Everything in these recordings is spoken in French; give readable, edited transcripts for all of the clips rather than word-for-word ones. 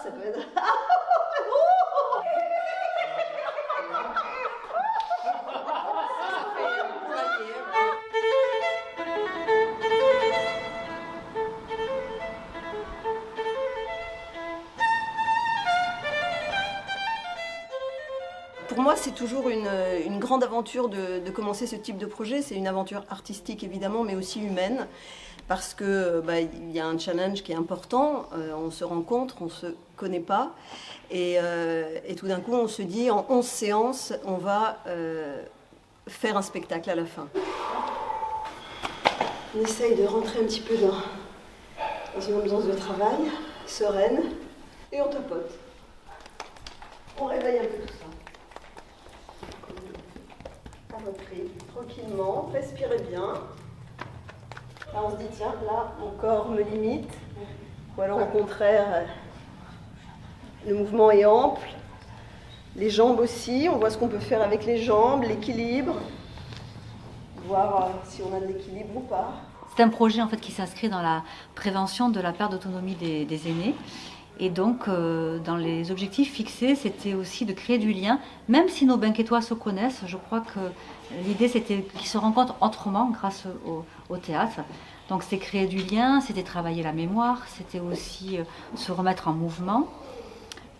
ça peut être... Pour moi, c'est toujours une grande aventure de commencer ce type de projet. C'est une aventure artistique évidemment, mais aussi humaine, parce que il y a un challenge qui est important. On se rencontre, on se connaît pas, et tout d'un coup, on se dit en 11 séances, on va faire un spectacle à la fin. On essaye de rentrer un petit peu dans une ambiance de travail sereine, et on tapote. On réveille un peu tout ça. À votre rythme, tranquillement, respirez bien. Là, on se dit, tiens, là, mon corps me limite. Ou alors, au contraire, le mouvement est ample. Les jambes aussi, on voit ce qu'on peut faire avec les jambes, l'équilibre. Voir si on a de l'équilibre ou pas. C'est un projet en fait, qui s'inscrit dans la prévention de la perte d'autonomie des aînés. Et donc, dans les objectifs fixés, c'était aussi de créer du lien. Même si nos banquetois se connaissent, je crois que l'idée, c'était qu'ils se rencontrent autrement grâce au théâtre. Donc, c'était créer du lien, c'était travailler la mémoire, c'était aussi se remettre en mouvement.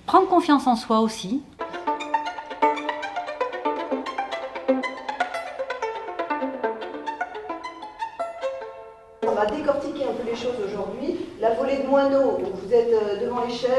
Prendre confiance en soi aussi. On va décortiquer un peu les choses aujourd'hui. La volée de moineaux, donc vous êtes devant les chaises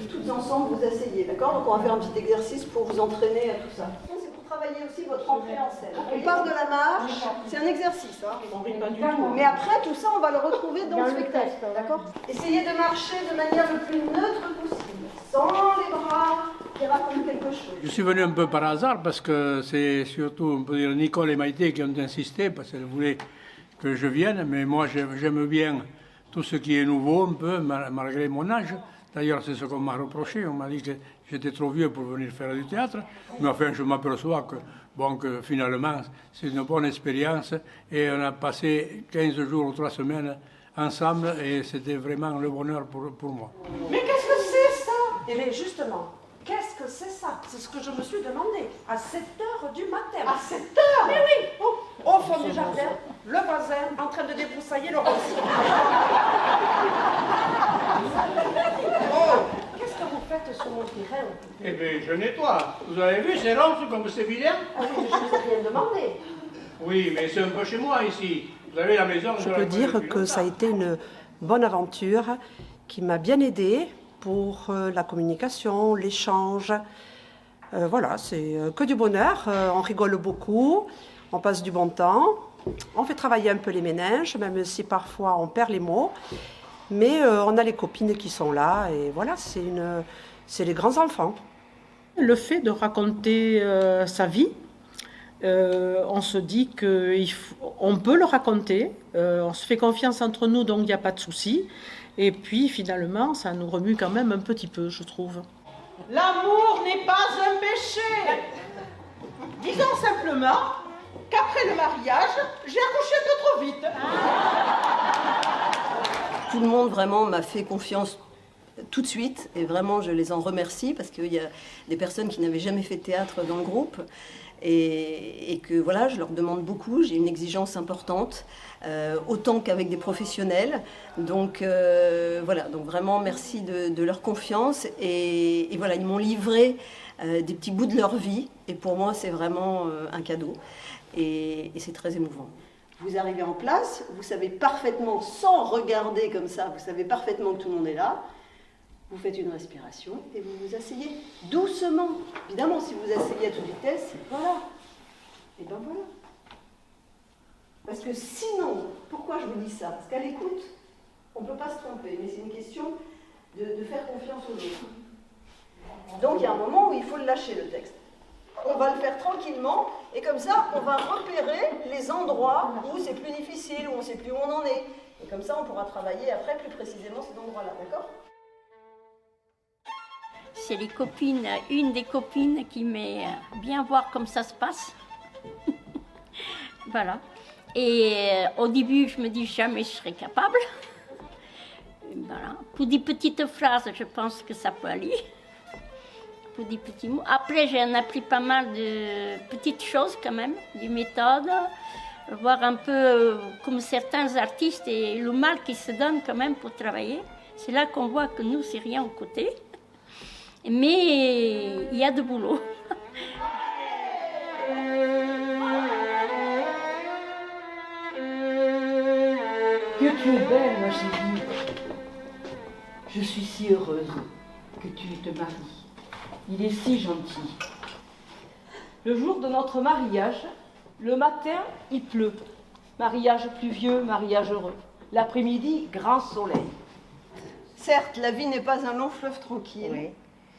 et toutes ensemble vous asseyez, d'accord? Donc on va faire un petit exercice pour vous entraîner à tout ça. C'est pour travailler aussi votre entrée en scène. On part de la marche, c'est un exercice, hein. Mais après tout ça on va le retrouver dans le spectacle, d'accord? Essayez de marcher de manière le plus neutre possible, sans les bras qui racontent quelque chose. Je suis venu un peu par hasard parce que c'est surtout, on peut dire, Nicole et Maïté qui ont insisté parce qu'elles voulaient que je vienne, mais moi j'aime bien tout ce qui est nouveau un peu, malgré mon âge. D'ailleurs, c'est ce qu'on m'a reproché, on m'a dit que j'étais trop vieux pour venir faire du théâtre, mais enfin je m'aperçois que finalement c'est une bonne expérience et on a passé 15 jours ou 3 semaines ensemble et c'était vraiment le bonheur pour moi. Mais qu'est-ce que c'est ça? Eh bien justement, qu'est-ce que c'est ça? C'est ce que je me suis demandé à 7h du matin. À 7h? Mais oui! Au fond du jardin, le voisin en train de débroussailler le rosier. Oh, qu'est-ce que vous faites sur mon terrain? Eh bien, je nettoie. Vous avez vu, c'est rond comme c'est vilain? Ah oui, je vous ai rien demandé. Oui, mais c'est un peu chez moi ici. Vous avez la maison. Je peux dire que ça a été une bonne aventure qui m'a bien aidée pour la communication, l'échange. Voilà, c'est que du bonheur. On rigole beaucoup, on passe du bon temps, on fait travailler un peu les méninges, même si parfois on perd les mots. Mais on a les copines qui sont là et voilà, c'est les grands enfants. Le fait de raconter sa vie, on se dit qu'on peut le raconter, on se fait confiance entre nous, donc il n'y a pas de souci. Et puis finalement, ça nous remue quand même un petit peu, je trouve. L'amour n'est pas un péché. Disons simplement qu'après le mariage, j'ai accouché un peu trop vite. Tout le monde vraiment m'a fait confiance tout de suite et vraiment je les en remercie parce qu'il y a des personnes qui n'avaient jamais fait de théâtre dans le groupe et que voilà, je leur demande beaucoup, j'ai une exigence importante, autant qu'avec des professionnels. Donc voilà, donc vraiment merci de leur confiance et voilà, ils m'ont livré des petits bouts de leur vie et pour moi c'est vraiment un cadeau et c'est très émouvant. Vous arrivez en place, vous savez parfaitement, sans regarder comme ça, vous savez parfaitement que tout le monde est là. Vous faites une respiration et vous vous asseyez doucement. Évidemment, si vous asseyez à toute vitesse, voilà. Et ben voilà. Parce que sinon, pourquoi je vous dis ça? Parce qu'à l'écoute, on ne peut pas se tromper, mais c'est une question de faire confiance aux autres. Donc il y a un moment où il faut le lâcher, le texte. On va le faire tranquillement et comme ça, on va repérer les endroits où c'est plus difficile, où on ne sait plus où on en est. Et comme ça, on pourra travailler après plus précisément cet endroit-là, d'accord? C'est les copines, une des copines qui met bien voir comme ça se passe. Voilà. Et au début, je me dis jamais je serai capable. Voilà. Pour des petites phrases, je pense que ça peut aller. Pour des petits mots. Après, j'ai appris pas mal de petites choses quand même, des méthodes, voir un peu comme certains artistes et le mal qu'ils se donnent quand même pour travailler. C'est là qu'on voit que nous, c'est rien au côté. Mais il y a du boulot. Que tu es belle, ma chérie. Je suis si heureuse que tu te maries. Il est si gentil. Le jour de notre mariage, le matin, il pleut. Mariage pluvieux, mariage heureux. L'après-midi, grand soleil. Certes, la vie n'est pas un long fleuve tranquille, Oui.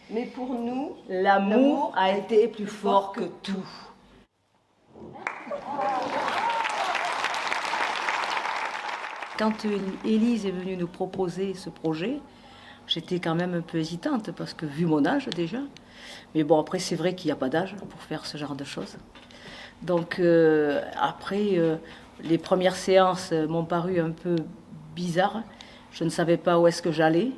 mais pour nous, L'amour a été plus fort que tout. Quand Élise est venue nous proposer ce projet, j'étais quand même un peu hésitante parce que vu mon âge déjà, mais bon après c'est vrai qu'il n'y a pas d'âge pour faire ce genre de choses. Donc après les premières séances m'ont paru un peu bizarres. Je ne savais pas où est-ce que j'allais.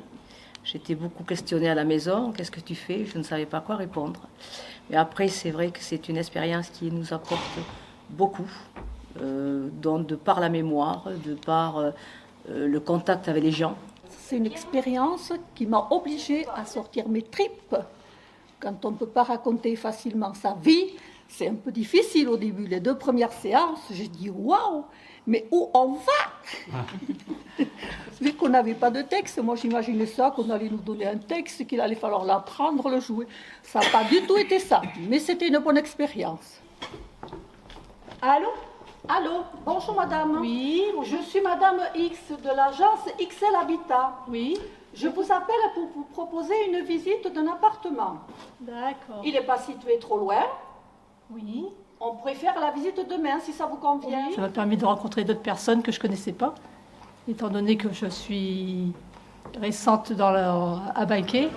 J'étais beaucoup questionnée à la maison. Qu'est-ce que tu fais? Je ne savais pas quoi répondre. Mais après c'est vrai que c'est une expérience qui nous apporte beaucoup. Donc de par la mémoire, de par le contact avec les gens. C'est une expérience qui m'a obligée à sortir mes tripes. Quand on ne peut pas raconter facilement sa vie, c'est un peu difficile au début. Les 2 premières séances, j'ai dit waouh, mais où on va? Vu qu'on n'avait pas de texte, moi j'imaginais ça, qu'on allait nous donner un texte, qu'il allait falloir l'apprendre, le jouer. Ça n'a pas du tout été ça, mais c'était une bonne expérience. Allô? Allô, bonjour madame. Oui, Je suis madame X de l'agence XL Habitat. oui, Je vous appelle pour vous proposer une visite d'un appartement. d'accord. Il n'est pas situé trop loin. Oui. On préfère la visite demain si ça vous convient. Ça m'a permis de rencontrer d'autres personnes que je ne connaissais pas, étant donné que je suis récente à Banquet.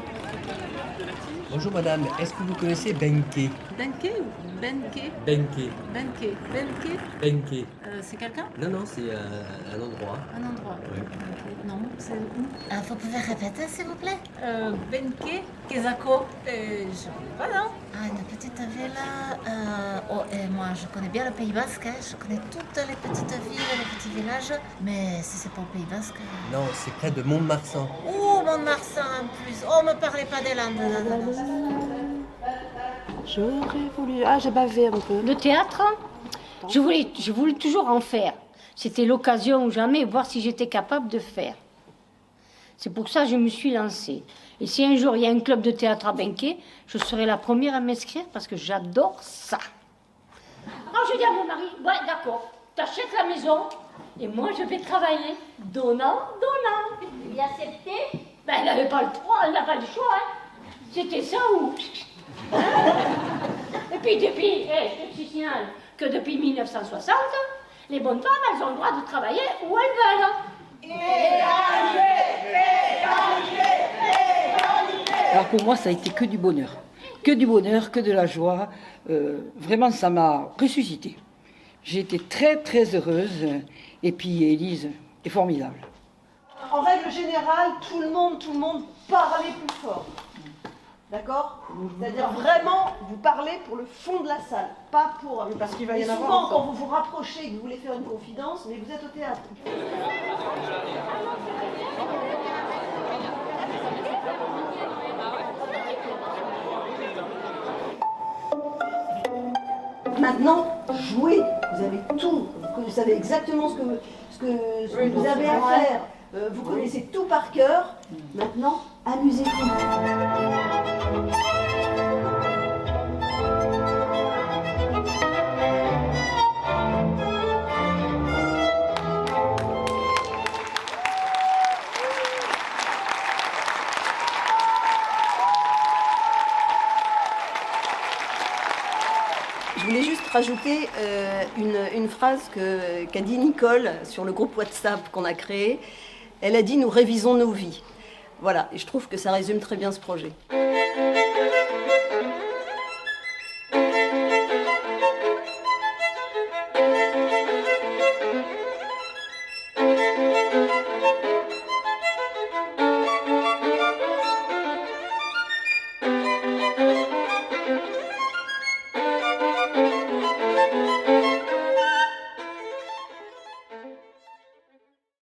Bonjour madame, est-ce que vous connaissez Benke? Benke ou Benke? Benke. Benke. Benke, Benke. c'est quelqu'un? Non, non, c'est un endroit. Un endroit. Ouais. Benke. Non, c'est où? Vous pouvez répéter, s'il vous plaît? Benke, Kezako. Je sais pas, non? Ah, une petite ville. Et moi, je connais bien le Pays Basque. Je connais toutes les petites villes, les petits villages. Mais si c'est pas au Pays Basque. Non, c'est près de Mont-de-Marsan. Oh, Mont-de-Marsan en plus. Oh, me parlez pas des Landes. Non. J'aurais voulu... Ah, j'ai bavé un peu. Le théâtre, je voulais toujours en faire. C'était l'occasion ou jamais, voir si j'étais capable de faire. C'est pour ça que je me suis lancée. Et si un jour il y a un club de théâtre à Benquet, je serai la première à m'inscrire parce que j'adore ça. Alors je dis à mon mari, ouais d'accord, t'achètes la maison et moi je vais travailler. Donnant. Il a accepté. Ben elle n'avait pas le droit, elle n'a pas le choix. Hein. C'était ça ou... Et puis depuis, je te signale que depuis 1960, les bonnes femmes, elles ont le droit de travailler où elles veulent. Alors pour moi, ça a été que du bonheur, que de la joie. Vraiment, ça m'a ressuscité. J'ai été très très heureuse. Et puis Élise est formidable. En règle générale, tout le monde parlait plus fort. D'accord? C'est-à-dire vraiment, vous parlez pour le fond de la salle, pas pour... Parce qu'il va y Et en avoir souvent, encore. quand vous vous rapprochez et que vous voulez faire une confidence, mais vous êtes au théâtre. Maintenant, jouez. Vous avez tout. Vous savez exactement ce que vous avez à faire. Vous connaissez tout par cœur. Maintenant, amusez-vous. Je voulais juste rajouter une phrase qu'a dit Nicole sur le groupe WhatsApp qu'on a créé. Elle a dit « Nous révisons nos vies ». Voilà, et je trouve que ça résume très bien ce projet.